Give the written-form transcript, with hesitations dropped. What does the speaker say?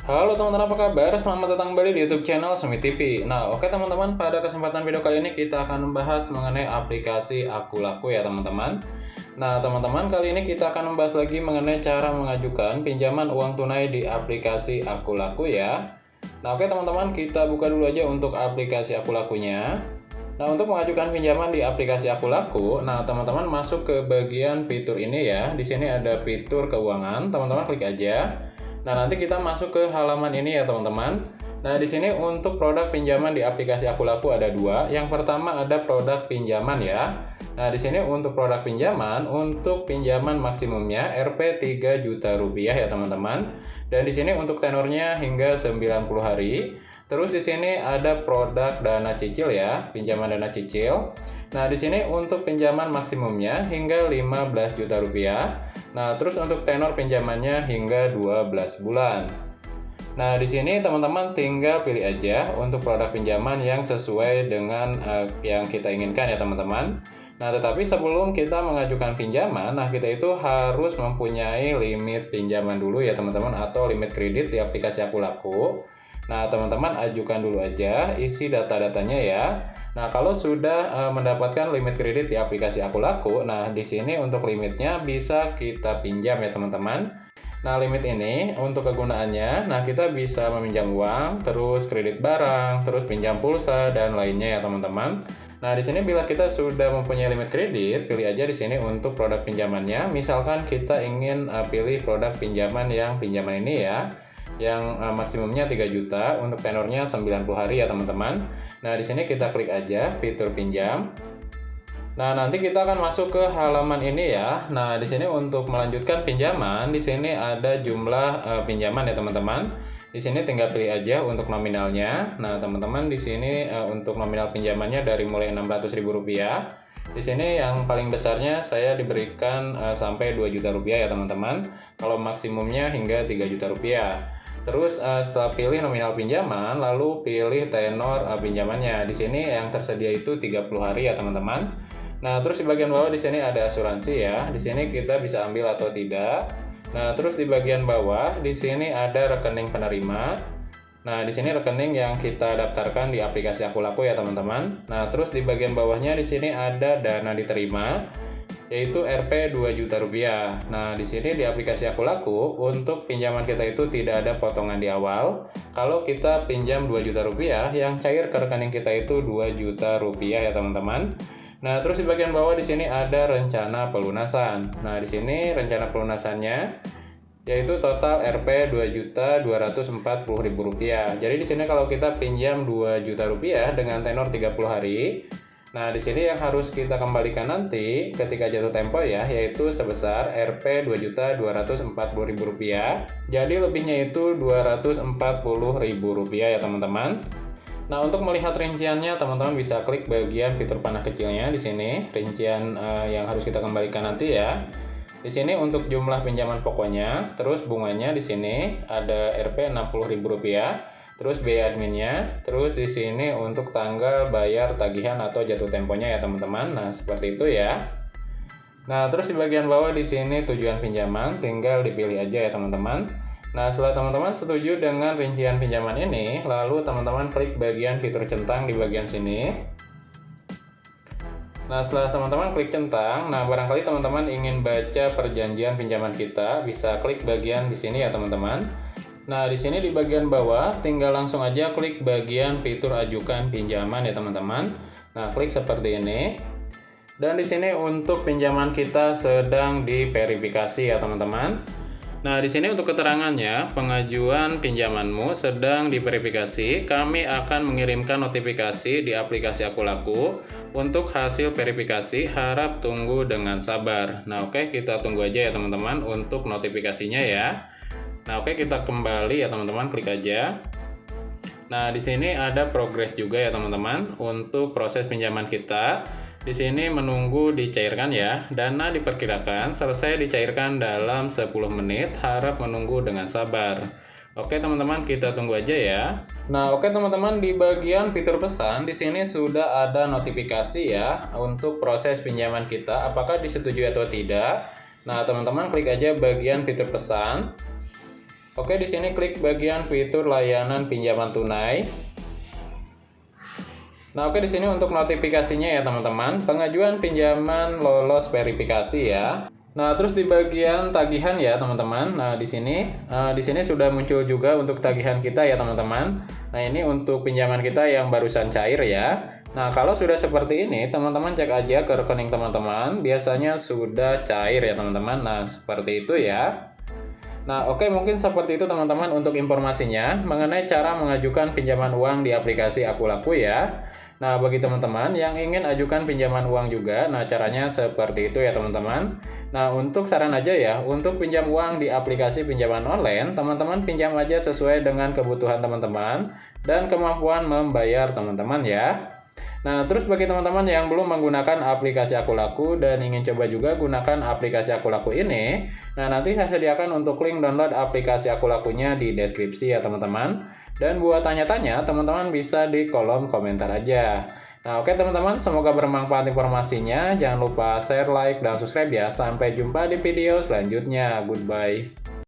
Halo teman-teman, apa kabar? Selamat datang kembali di YouTube channel Semi TV. Nah, oke teman-teman, pada kesempatan video kali ini kita akan membahas mengenai aplikasi Akulaku ya teman-teman. Nah, teman-teman, kali ini kita akan membahas lagi mengenai cara mengajukan pinjaman uang tunai di aplikasi Akulaku ya. Nah, oke teman-teman, kita buka dulu aja untuk aplikasi Akulakunya. Nah, untuk mengajukan pinjaman di aplikasi Akulaku, nah teman-teman masuk ke bagian fitur ini ya. Di sini ada fitur keuangan, teman-teman klik aja. Nah, nanti kita masuk ke halaman ini ya, teman-teman. Nah, di sini untuk produk pinjaman di aplikasi Akulaku ada dua. Yang pertama ada produk pinjaman ya. Nah, di sini untuk produk pinjaman, untuk pinjaman maksimumnya Rp 3 juta rupiah ya, teman-teman. Dan di sini untuk tenornya hingga 90 hari. Terus di sini ada produk dana cicil ya, pinjaman dana cicil. Nah, di sini untuk pinjaman maksimumnya hingga 15 juta rupiah. Nah, terus untuk tenor pinjamannya hingga 12 bulan. Nah, di sini teman-teman tinggal pilih aja untuk produk pinjaman yang sesuai dengan yang kita inginkan ya, teman-teman. Nah, tetapi sebelum kita mengajukan pinjaman, nah kita itu harus mempunyai limit pinjaman dulu ya, teman-teman, atau limit kredit di aplikasi Akulaku. Nah, teman-teman ajukan dulu aja, isi data-datanya ya. Nah, kalau sudah mendapatkan limit kredit di aplikasi Akulaku, nah di sini untuk limitnya bisa kita pinjam ya, teman-teman. Nah, limit ini untuk kegunaannya, nah kita bisa meminjam uang, terus kredit barang, terus pinjam pulsa dan lainnya ya, teman-teman. Nah, di sini bila kita sudah mempunyai limit kredit, pilih aja di sini untuk produk pinjamannya. Misalkan kita ingin pilih produk pinjaman yang pinjaman ini ya, yang maksimumnya 3 juta, untuk tenornya 90 hari ya, teman-teman. Nah, di sini kita klik aja fitur pinjam. Nah, nanti kita akan masuk ke halaman ini ya. Nah, di sini untuk melanjutkan pinjaman, di sini ada jumlah pinjaman ya, teman-teman. Di sini tinggal pilih aja untuk nominalnya. Nah, teman-teman di sini untuk nominal pinjamannya dari mulai Rp600.000. Di sini yang paling besarnya saya diberikan sampai 2 juta rupiah ya, teman-teman. Kalau maksimumnya hingga 3 juta rupiah. Terus setelah pilih nominal pinjaman, lalu pilih tenor pinjamannya. Di sini yang tersedia itu 30 hari ya, teman-teman. Nah, terus di bagian bawah di sini ada asuransi ya. Di sini kita bisa ambil atau tidak. Nah, terus di bagian bawah di sini ada rekening penerima. Nah, di sini rekening yang kita daftarkan di aplikasi Akulaku ya, teman-teman. Nah, terus di bagian bawahnya di sini ada dana diterima, yaitu Rp 2 juta rupiah. Nah, di sini di aplikasi Akulaku untuk pinjaman kita itu tidak ada potongan di awal. Kalau kita pinjam 2 juta rupiah, yang cair ke rekening kita itu 2 juta rupiah ya, teman-teman. Nah, terus di bagian bawah di sini ada rencana pelunasan. Nah, di sini rencana pelunasannya yaitu total Rp 2.240.000 rupiah. Jadi di sini kalau kita pinjam 2 juta rupiah dengan tenor 30 hari, nah, di sini yang harus kita kembalikan nanti ketika jatuh tempo ya, yaitu sebesar Rp 2.240.000 rupiah. Jadi lebihnya itu Rp240.000 ya, teman-teman. Nah, untuk melihat rinciannya, teman-teman bisa klik bagian fitur panah kecilnya di sini, rincian yang harus kita kembalikan nanti ya. Di sini untuk jumlah pinjaman pokoknya, terus bunganya di sini ada Rp 60.000 rupiah. Terus biaya adminnya, terus di sini untuk tanggal bayar tagihan atau jatuh temponya ya, teman-teman. Nah, seperti itu ya. Nah, terus di bagian bawah di sini tujuan pinjaman, tinggal dipilih aja ya, teman-teman. Nah, setelah teman-teman setuju dengan rincian pinjaman ini, lalu teman-teman klik bagian fitur centang di bagian sini. Nah, setelah teman-teman klik centang, nah barangkali teman-teman ingin baca perjanjian pinjaman kita, bisa klik bagian di sini ya, teman-teman. Nah, di sini di bagian bawah tinggal langsung aja klik bagian fitur ajukan pinjaman ya, teman-teman. Nah, klik seperti ini. Dan di sini untuk pinjaman kita sedang diverifikasi ya, teman-teman. Nah, di sini untuk keterangannya, pengajuan pinjamanmu sedang diverifikasi. Kami akan mengirimkan notifikasi di aplikasi Akulaku untuk hasil verifikasi. Harap tunggu dengan sabar. Nah, oke, kita tunggu aja ya, teman-teman, untuk notifikasinya ya. Nah, oke, kita kembali ya, teman-teman, klik aja. Nah, di sini ada progres juga ya, teman-teman, untuk proses pinjaman kita. Di sini menunggu dicairkan ya. Dana diperkirakan selesai dicairkan dalam 10 menit. Harap menunggu dengan sabar. Oke, teman-teman, kita tunggu aja ya. Nah, oke teman-teman, di bagian fitur pesan di sini sudah ada notifikasi ya untuk proses pinjaman kita apakah disetujui atau tidak. Nah, teman-teman klik aja bagian fitur pesan. Oke, di sini klik bagian fitur layanan pinjaman tunai. Nah, oke, di sini untuk notifikasinya ya teman-teman, pengajuan pinjaman lolos verifikasi ya. Nah, terus di bagian tagihan ya teman-teman. Nah, di sini sudah muncul juga untuk tagihan kita ya teman-teman. Nah, ini untuk pinjaman kita yang barusan cair ya. Nah, kalau sudah seperti ini, teman-teman cek aja ke rekening teman-teman, biasanya sudah cair ya teman-teman. Nah, seperti itu ya. Nah, oke, mungkin seperti itu teman-teman untuk informasinya mengenai cara mengajukan pinjaman uang di aplikasi Aku Laku ya. Nah, bagi teman-teman yang ingin ajukan pinjaman uang juga, nah caranya seperti itu ya teman-teman. Nah, untuk saran aja ya, untuk pinjam uang di aplikasi pinjaman online, teman-teman pinjam aja sesuai dengan kebutuhan teman-teman dan kemampuan membayar teman-teman ya. Nah, terus bagi teman-teman yang belum menggunakan aplikasi Aku Laku dan ingin coba juga gunakan aplikasi Aku Laku ini, nah nanti saya sediakan untuk link download aplikasi Aku Lakunya di deskripsi ya teman-teman. Dan buat tanya-tanya, teman-teman bisa di kolom komentar aja. Nah, oke teman-teman, semoga bermanfaat informasinya. Jangan lupa share, like, dan subscribe ya. Sampai jumpa di video selanjutnya. Goodbye.